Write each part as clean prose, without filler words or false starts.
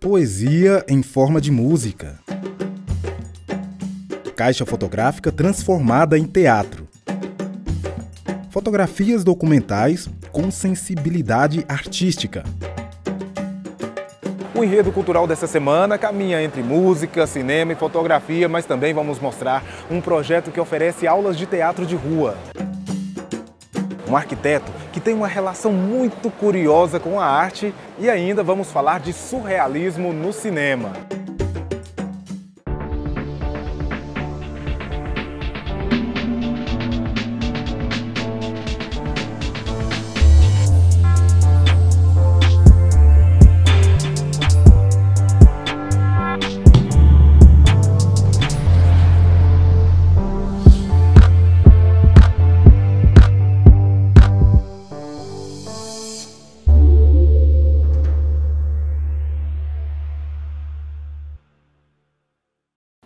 Poesia em forma de música. Caixa fotográfica transformada em teatro. Fotografias documentais com sensibilidade artística. O enredo cultural dessa semana caminha entre música, cinema e fotografia, mas também vamos mostrar um projeto que oferece aulas de teatro de rua. Um arquiteto que tem uma relação muito curiosa com a arte e ainda vamos falar de surrealismo no cinema.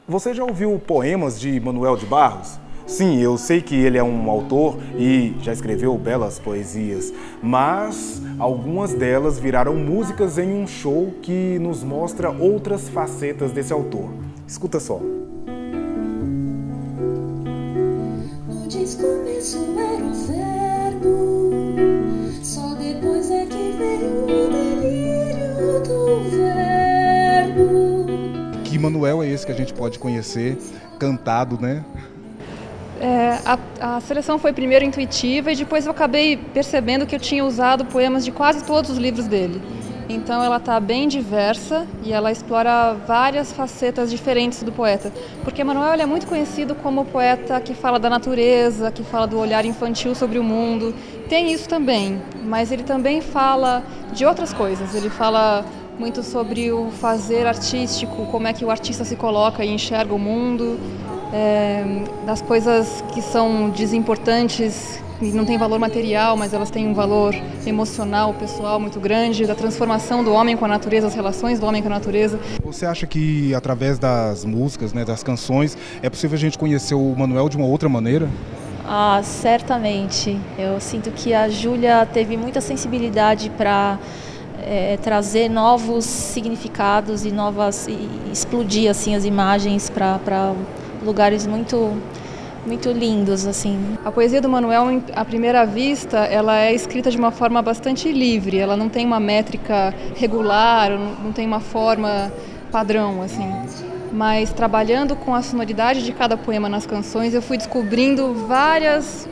Você já ouviu poemas de Manuel de Barros? Sim, eu sei que ele é um autor e já escreveu belas poesias, mas algumas delas viraram músicas em um show que nos mostra outras facetas desse autor. Escuta só. Antes começo era o verbo, só depois é que veio o delírio do verbo. Que Manuel é esse que a gente pode conhecer cantado, né? A seleção foi primeiro intuitiva e depois eu acabei percebendo que eu tinha usado poemas de quase todos os livros dele. Então ela está bem diversa e ela explora várias facetas diferentes do poeta. Porque Manuel é muito conhecido como poeta que fala da natureza, que fala do olhar infantil sobre o mundo. Tem isso também, mas ele também fala de outras coisas. Ele fala muito sobre o fazer artístico, como é que o artista se coloca e enxerga o mundo, das coisas que são desimportantes e não têm valor material, mas elas têm um valor emocional, pessoal muito grande, da transformação do homem com a natureza, as relações do homem com a natureza. Você acha que através das músicas, né, das canções, é possível a gente conhecer o Manuel de uma outra maneira? Ah, certamente. Eu sinto que a Júlia teve muita sensibilidade para trazer novos significados e explodir assim as imagens para lugares muito lindos assim. A poesia do Manuel, à primeira vista, ela é escrita de uma forma bastante livre. Ela não tem uma métrica regular, não tem uma forma padrão assim. Mas trabalhando com a sonoridade de cada poema nas canções, eu fui descobrindo vários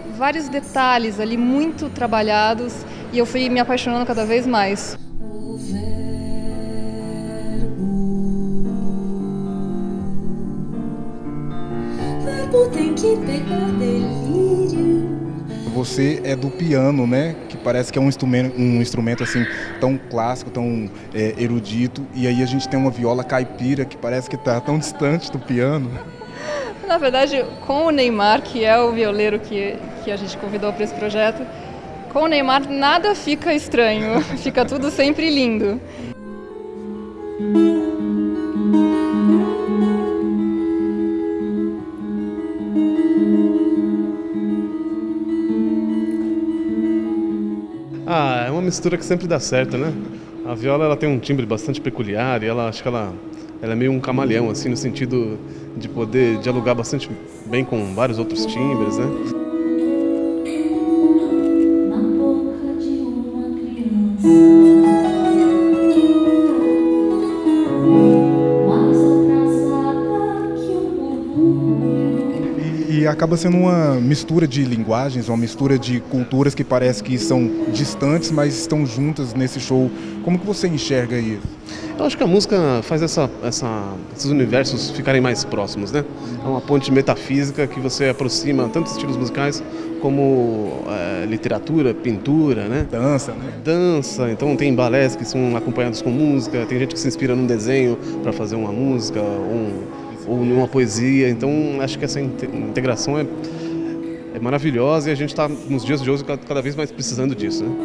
detalhes ali muito trabalhados e eu fui me apaixonando cada vez mais. Tem que pegar delírio. Você é do piano, né? Que parece que é um instrumento assim tão clássico, tão erudito. E aí a gente tem uma viola caipira que parece que está tão distante do piano. Na verdade, com o Neymar, que é o violeiro que a gente convidou para esse projeto, com o Neymar nada fica estranho, fica tudo sempre lindo. É uma mistura que sempre dá certo, né? A viola ela tem um timbre bastante peculiar e acho que ela é meio um camaleão, assim, no sentido de poder dialogar bastante bem com vários outros timbres, né? Na boca de uma criança, mais atrasada que um murmúrio. E acaba sendo uma mistura de linguagens, uma mistura de culturas que parece que são distantes, mas estão juntas nesse show. Como que você enxerga isso? Eu acho que a música faz esses universos ficarem mais próximos, né? É uma ponte metafísica que você aproxima tanto estilos musicais como literatura, pintura, né? Dança, né? Dança, então tem balés que são acompanhados com música, tem gente que se inspira num desenho para fazer uma música ou numa poesia, então acho que essa integração é maravilhosa e a gente está nos dias de hoje cada vez mais precisando disso, né?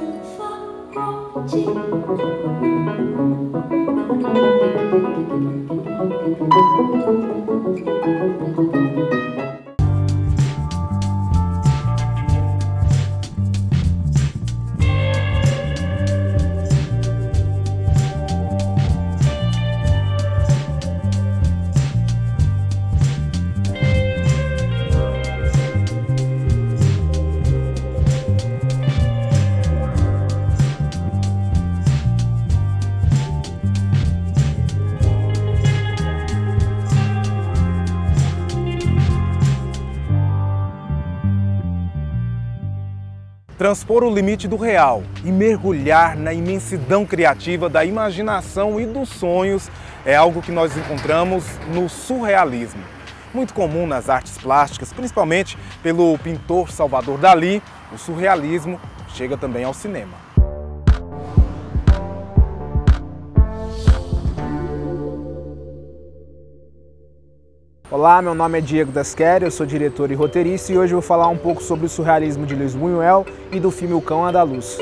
transpor o limite do real e mergulhar na imensidão criativa da imaginação e dos sonhos é algo que nós encontramos no surrealismo. Muito comum nas artes plásticas, principalmente pelo pintor Salvador Dalí, o surrealismo chega também ao cinema. Olá, meu nome é Diego Dasqueri, eu sou diretor e roteirista e hoje eu vou falar um pouco sobre o surrealismo de Luis Buñuel e do filme O Cão Andaluz.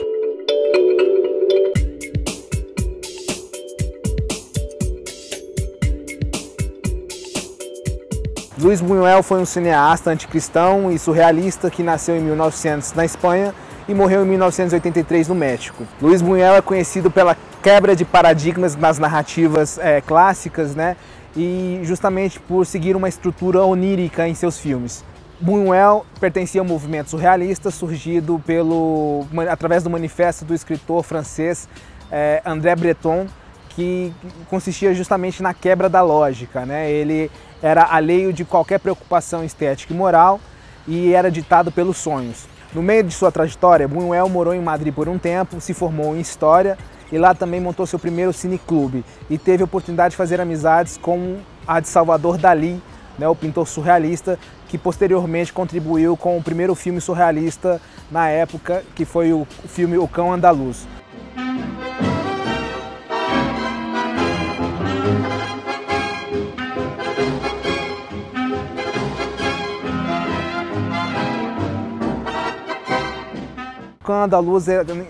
Luis Buñuel foi um cineasta anticristão e surrealista que nasceu em 1900 na Espanha e morreu em 1983 no México. Luis Buñuel é conhecido pela quebra de paradigmas nas narrativas clássicas, né? E justamente por seguir uma estrutura onírica em seus filmes. Buñuel pertencia ao movimento surrealista surgido através do manifesto do escritor francês André Breton, que consistia justamente na quebra da lógica, né? Ele era alheio de qualquer preocupação estética e moral e era ditado pelos sonhos. No meio de sua trajetória, Buñuel morou em Madrid por um tempo, se formou em História e lá também montou seu primeiro cineclube e teve a oportunidade de fazer amizades com a de Salvador Dalí, né, o pintor surrealista, que posteriormente contribuiu com o primeiro filme surrealista na época, que foi o filme O Cão Andaluz. O Cão Andaluz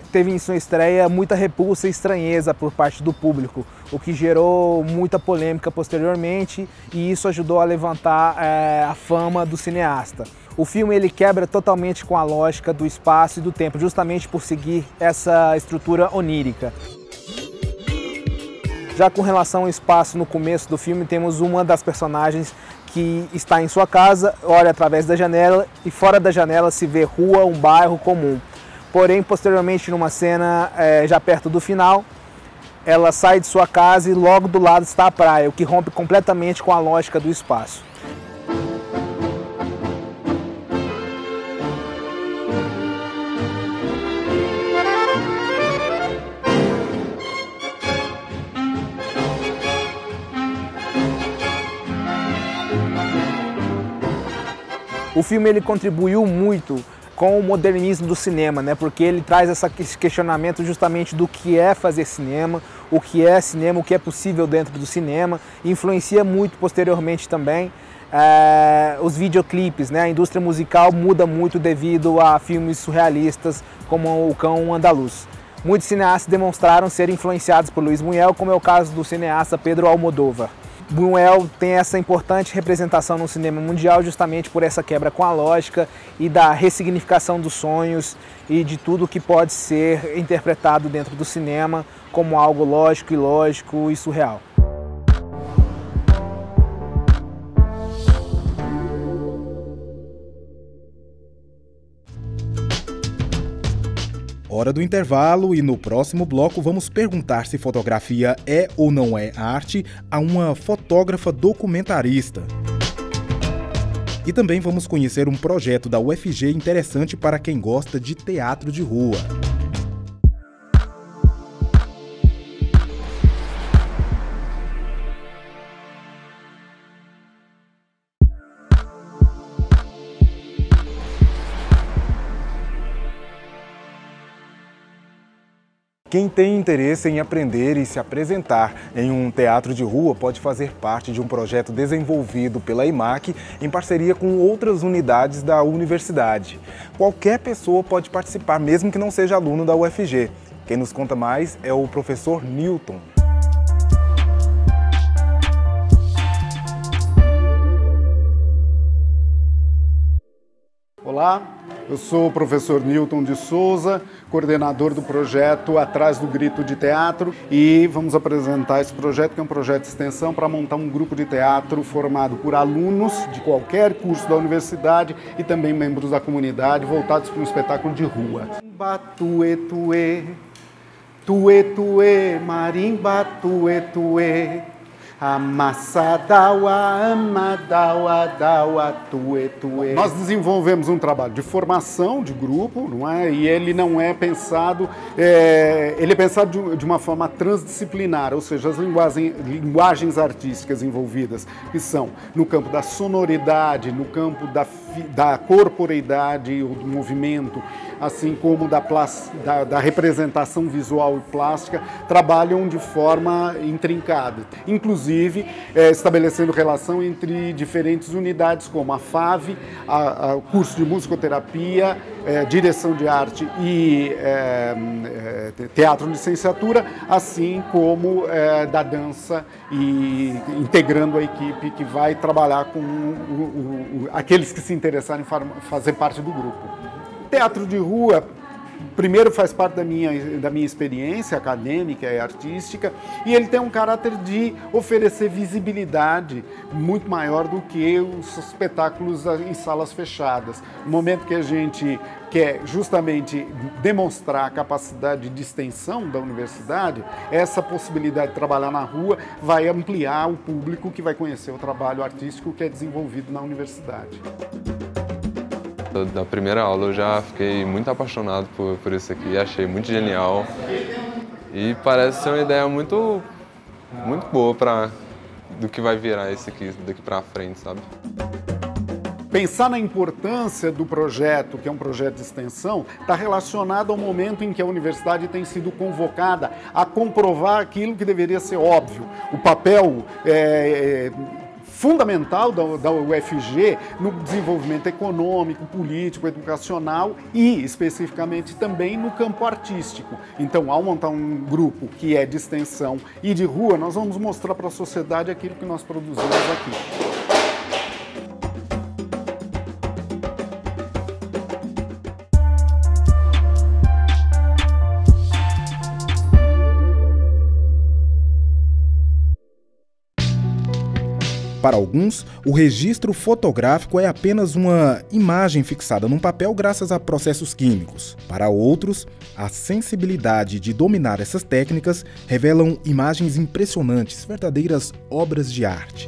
teve em sua estreia muita repulsa e estranheza por parte do público, o que gerou muita polêmica posteriormente e isso ajudou a levantar a fama do cineasta. O filme ele quebra totalmente com a lógica do espaço e do tempo, justamente por seguir essa estrutura onírica. Já com relação ao espaço, no começo do filme temos uma das personagens que está em sua casa, olha através da janela e fora da janela se vê rua, um bairro comum. Porém, posteriormente, numa cena já perto do final, ela sai de sua casa e logo do lado está a praia, o que rompe completamente com a lógica do espaço. O filme ele contribuiu muito com o modernismo do cinema, né? Porque ele traz esse questionamento justamente do que é fazer cinema, o que é possível dentro do cinema, e influencia muito posteriormente também os videoclipes, né? A indústria musical muda muito devido a filmes surrealistas como O Cão Andaluz. Muitos cineastas demonstraram ser influenciados por Luis Buñuel, como é o caso do cineasta Pedro Almodóvar. Buñuel tem essa importante representação no cinema mundial justamente por essa quebra com a lógica e da ressignificação dos sonhos e de tudo que pode ser interpretado dentro do cinema como algo lógico, ilógico e surreal. Hora do intervalo e no próximo bloco vamos perguntar se fotografia é ou não é arte a uma fotógrafa documentarista. E também vamos conhecer um projeto da UFG interessante para quem gosta de teatro de rua. Quem tem interesse em aprender e se apresentar em um teatro de rua pode fazer parte de um projeto desenvolvido pela IMAC em parceria com outras unidades da universidade. Qualquer pessoa pode participar, mesmo que não seja aluno da UFG. Quem nos conta mais é o professor Newton. Olá, eu sou o professor Newton de Souza, coordenador do projeto Atrás do Grito de Teatro, e vamos apresentar esse projeto, que é um projeto de extensão para montar um grupo de teatro formado por alunos de qualquer curso da universidade e também membros da comunidade, voltados para um espetáculo de rua. Tuê, tuê, tuê, tuê, marimba, tuê, tuê. Amasadawa, amadawa, dawa, tue, tue. Nós desenvolvemos um trabalho de formação de grupo, não é? E ele não é pensado, ele é pensado de uma forma transdisciplinar, ou seja, as linguagens artísticas envolvidas, que são no campo da sonoridade, no campo da corporeidade, ou do movimento, assim como da representação visual e plástica, trabalham de forma intrincada. Inclusive, estabelecendo relação entre diferentes unidades, como a FAV, o curso de musicoterapia, direção de arte e teatro licenciatura, assim como da dança, e integrando a equipe que vai trabalhar com aqueles que se interessarem em fazer parte do grupo. Teatro de rua, primeiro, faz parte da minha experiência acadêmica e artística, e ele tem um caráter de oferecer visibilidade muito maior do que os espetáculos em salas fechadas. No momento que a gente quer justamente demonstrar a capacidade de extensão da universidade, essa possibilidade de trabalhar na rua vai ampliar o público que vai conhecer o trabalho artístico que é desenvolvido na universidade. Da primeira aula eu já fiquei muito apaixonado por isso aqui, achei muito genial e parece ser uma ideia muito boa do que vai virar isso aqui daqui para frente, sabe? Pensar na importância do projeto, que é um projeto de extensão, está relacionado ao momento em que a universidade tem sido convocada a comprovar aquilo que deveria ser óbvio. O papel fundamental da UFG no desenvolvimento econômico, político, educacional e, especificamente, também no campo artístico. Então, ao montar um grupo que é de extensão e de rua, nós vamos mostrar para a sociedade aquilo que nós produzimos aqui. Para alguns, o registro fotográfico é apenas uma imagem fixada num papel graças a processos químicos. Para outros, a sensibilidade de dominar essas técnicas revelam imagens impressionantes, verdadeiras obras de arte.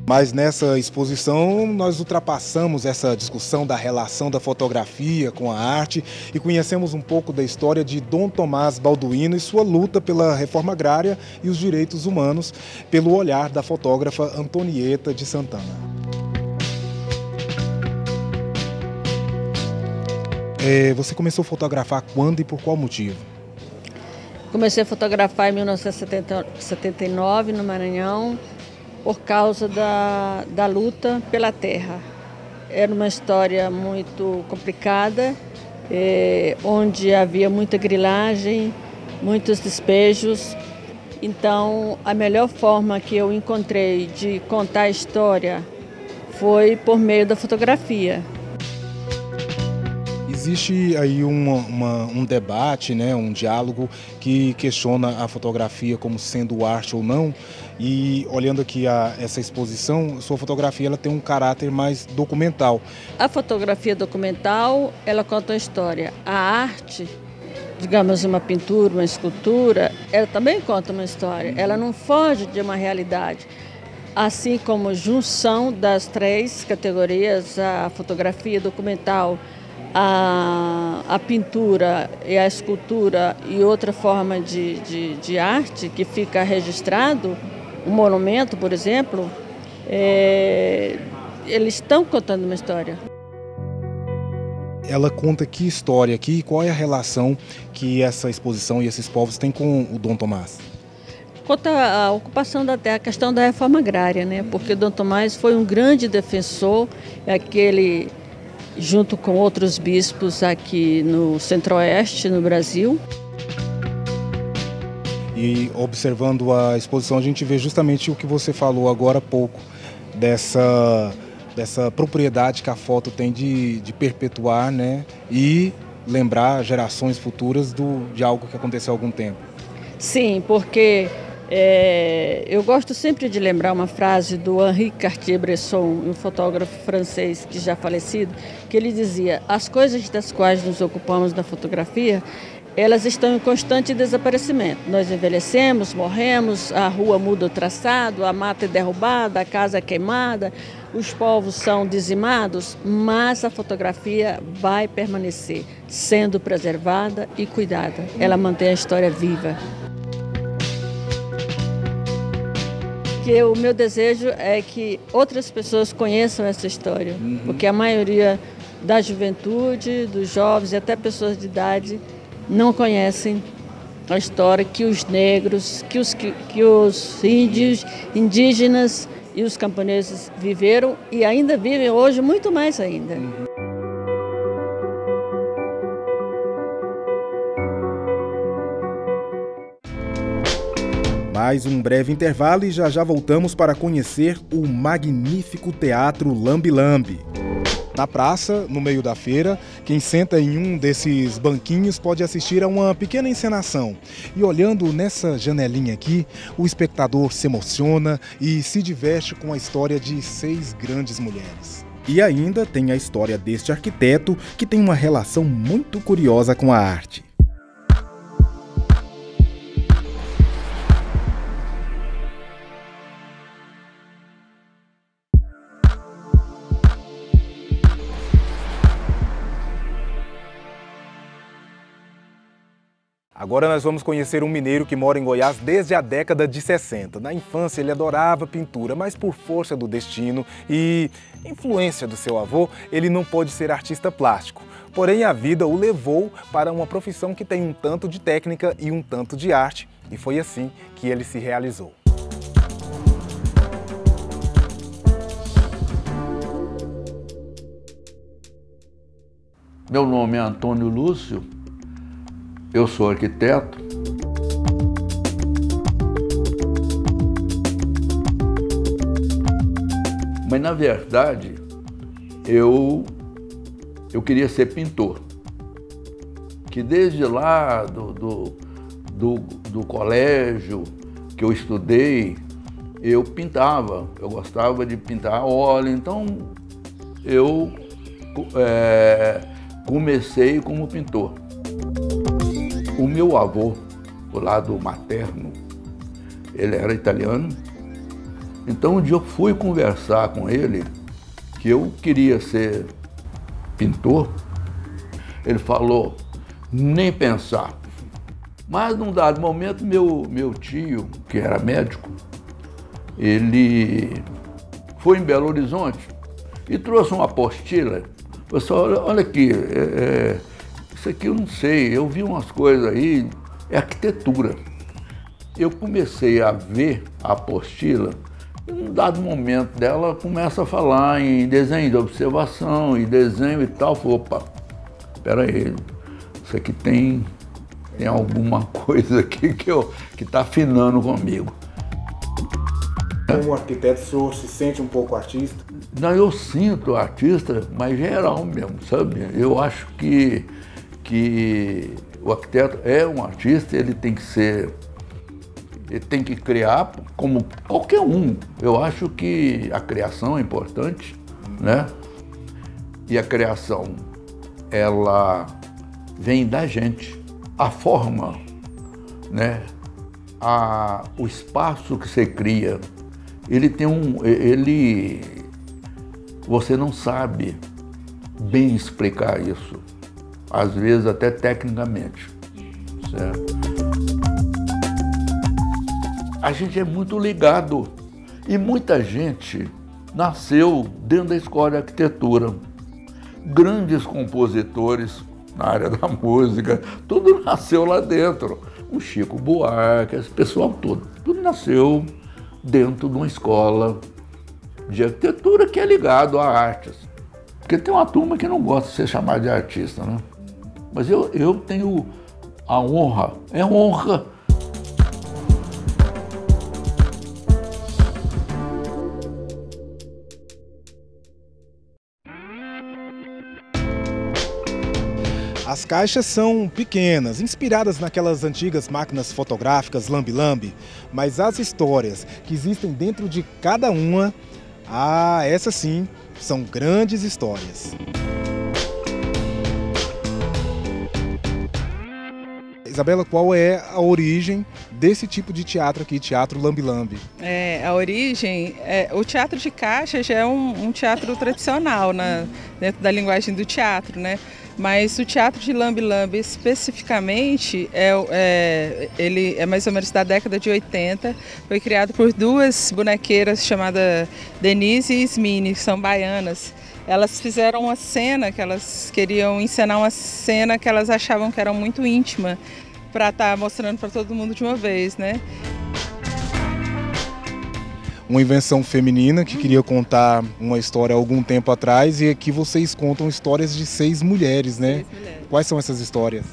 Mas nessa exposição nós ultrapassamos essa discussão da relação da fotografia com a arte e conhecemos um pouco da história de Dom Tomás Balduino e sua luta pela reforma agrária e os direitos humanos pelo olhar da fotógrafa Antonieta de Santana. Você começou a fotografar quando e por qual motivo? Comecei a fotografar em 1979 no Maranhão, por causa da luta pela terra. Era uma história muito complicada, onde havia muita grilagem, muitos despejos. Então, a melhor forma que eu encontrei de contar a história foi por meio da fotografia. Existe aí um debate, né, um diálogo que questiona a fotografia como sendo arte ou não. E olhando aqui essa exposição, sua fotografia ela tem um caráter mais documental. A fotografia documental, ela conta uma história. A arte, digamos uma pintura, uma escultura, ela também conta uma história. Ela não foge de uma realidade. Assim como junção das três categorias, a fotografia documental, a pintura e a escultura e outra forma de arte que fica registrado, um monumento, por exemplo, eles estão contando uma história. Ela conta que história aqui e qual é a relação que essa exposição e esses povos têm com o Dom Tomás? Conta a ocupação da terra, a questão da reforma agrária, né? Porque Dom Tomás foi um grande defensor, aquele junto com outros bispos aqui no Centro-Oeste, no Brasil. E observando a exposição, a gente vê justamente o que você falou agora há pouco, dessa propriedade que a foto tem de perpetuar, né, e lembrar gerações futuras de algo que aconteceu há algum tempo. Sim, porque eu gosto sempre de lembrar uma frase do Henri Cartier-Bresson, um fotógrafo francês que já falecido, que ele dizia: as coisas das quais nos ocupamos na fotografia, elas estão em constante desaparecimento. Nós envelhecemos, morremos, a rua muda o traçado, a mata é derrubada, a casa é queimada, os povos são dizimados, mas a fotografia vai permanecer sendo preservada e cuidada. Ela mantém a história viva. O meu desejo é que outras pessoas conheçam essa história, porque a maioria da juventude, dos jovens e até pessoas de idade não conhecem a história que os negros, que os índios, indígenas e os camponeses viveram e ainda vivem hoje muito mais ainda. Mais um breve intervalo e já voltamos para conhecer o magnífico Teatro Lambi Lambi. Na praça, no meio da feira, quem senta em um desses banquinhos pode assistir a uma pequena encenação. E olhando nessa janelinha aqui, o espectador se emociona e se diverte com a história de 6 grandes mulheres. E ainda tem a história deste arquiteto que tem uma relação muito curiosa com a arte. Agora nós vamos conhecer um mineiro que mora em Goiás desde a década de 60. Na infância ele adorava pintura, mas por força do destino e influência do seu avô, ele não pôde ser artista plástico. Porém, a vida o levou para uma profissão que tem um tanto de técnica e um tanto de arte, e foi assim que ele se realizou. Meu nome é Antônio Lúcio. Eu sou arquiteto. Mas, na verdade, eu queria ser pintor. Que desde lá do colégio que eu estudei, eu pintava. Eu gostava de pintar a óleo. Então, eu comecei como pintor. O meu avô, o lado materno, ele era italiano. Então um dia eu fui conversar com ele que eu queria ser pintor. Ele falou, nem pensar. Mas num dado momento meu tio, que era médico, ele foi em Belo Horizonte e trouxe uma apostila. Pessoal, olha aqui, isso aqui eu não sei, eu vi umas coisas aí, é arquitetura. Eu comecei a ver a apostila e num dado momento dela começa a falar em desenho de observação, em desenho e tal. Falei, opa, espera aí, isso aqui tem alguma coisa aqui que está afinando comigo. Como arquiteto, o senhor se sente um pouco artista? Não, eu sinto artista, mas geral mesmo, sabe? Eu acho que o arquiteto é um artista, ele tem que criar como qualquer um. Eu acho que a criação é importante, né? E a criação, ela vem da gente. A forma, né? O espaço que você cria, ele tem você não sabe bem explicar isso. Às vezes até tecnicamente, certo? A gente é muito ligado e muita gente nasceu dentro da escola de arquitetura. Grandes compositores na área da música, tudo nasceu lá dentro. O Chico Buarque, esse pessoal todo, tudo nasceu dentro de uma escola de arquitetura que é ligado a artes. Porque tem uma turma que não gosta de ser chamada de artista, né? Mas eu tenho a honra, é honra. As caixas são pequenas, inspiradas naquelas antigas máquinas fotográficas Lambi Lambi, mas as histórias que existem dentro de cada uma, essas sim, são grandes histórias. Isabela, qual é a origem desse tipo de teatro aqui, Teatro Lambe-Lambe? A origem, o teatro de caixa já é um teatro tradicional dentro da linguagem do teatro, né? Mas o teatro de Lambe-Lambe especificamente, ele é mais ou menos da década de 80, foi criado por duas bonequeiras chamadas Denise e Ismine, que são baianas. Elas fizeram uma cena que elas queriam encenar uma cena que elas achavam que era muito íntima para estar mostrando para todo mundo de uma vez, né? Uma invenção feminina que queria contar uma história há algum tempo atrás, e aqui vocês contam histórias de 6 mulheres, né? 6 mulheres. Quais são essas histórias?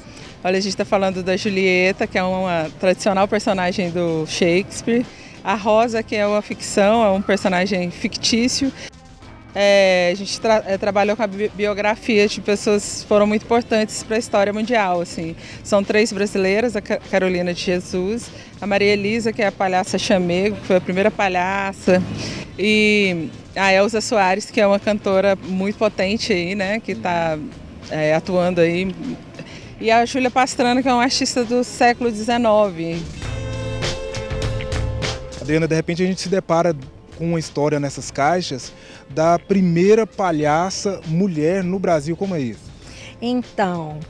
Olha, a gente está falando da Julieta, que é uma tradicional personagem do Shakespeare. A Rosa, que é uma ficção, é um personagem fictício. A gente trabalhou com a biografia de pessoas que foram muito importantes para a história mundial. Assim. São 3 brasileiras, a Carolina de Jesus, a Maria Elisa, que é a palhaça Chamego, que foi a primeira palhaça, e a Elza Soares, que é uma cantora muito potente aí, né, que está atuando aí, e a Júlia Pastrana, que é uma artista do século XIX. Adriana, de repente a gente se depara com uma história nessas caixas da primeira palhaça mulher no Brasil. Como é isso? Então,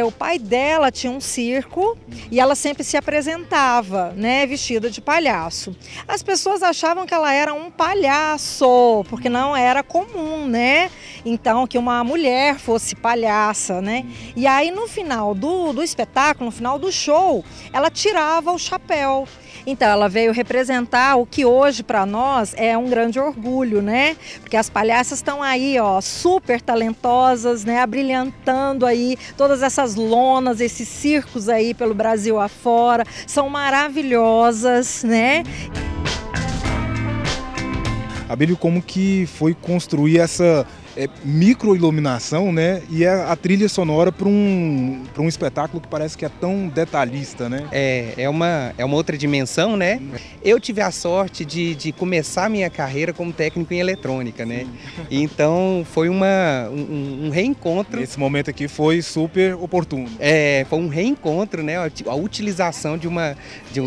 o pai dela tinha um circo e ela sempre se apresentava, né, vestida de palhaço. As pessoas achavam que ela era um palhaço, porque não era comum, né? Então, que uma mulher fosse palhaça, né? E aí, no final do espetáculo, no final do show, ela tirava o chapéu. Então, ela veio representar o que hoje para nós é um grande orgulho, né? Porque as palhaças estão aí, ó, super talentosas, né? Abrilhantando aí todas essas lonas, esses circos aí pelo Brasil afora. São maravilhosas, né? Abílio, como que foi construir essa microiluminação, né? E a trilha sonora para um espetáculo que parece que é tão detalhista, né? É uma outra dimensão, né? Eu tive a sorte de começar minha carreira como técnico em eletrônica, né? Então foi um reencontro. Esse momento aqui foi super oportuno. Foi um reencontro, né? A utilização de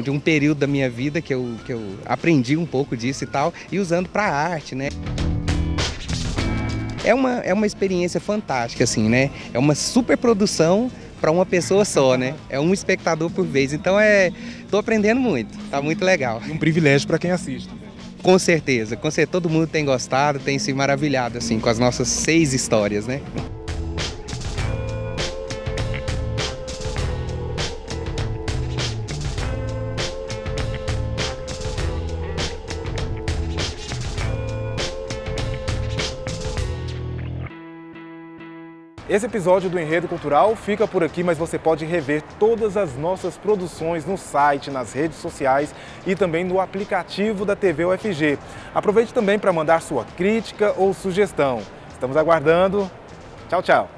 um período da minha vida que eu aprendi um pouco disso e tal, e usando para a arte, né? É uma experiência fantástica, assim, né? É uma super produção para uma pessoa só, né? É um espectador por vez. Então tô aprendendo muito, tá muito legal. E um privilégio para quem assiste. Com certeza, todo mundo tem gostado, tem se maravilhado, assim, com as nossas 6 histórias, né? Esse episódio do Enredo Cultural fica por aqui, mas você pode rever todas as nossas produções no site, nas redes sociais e também no aplicativo da TV UFG. Aproveite também para mandar sua crítica ou sugestão. Estamos aguardando. Tchau, tchau.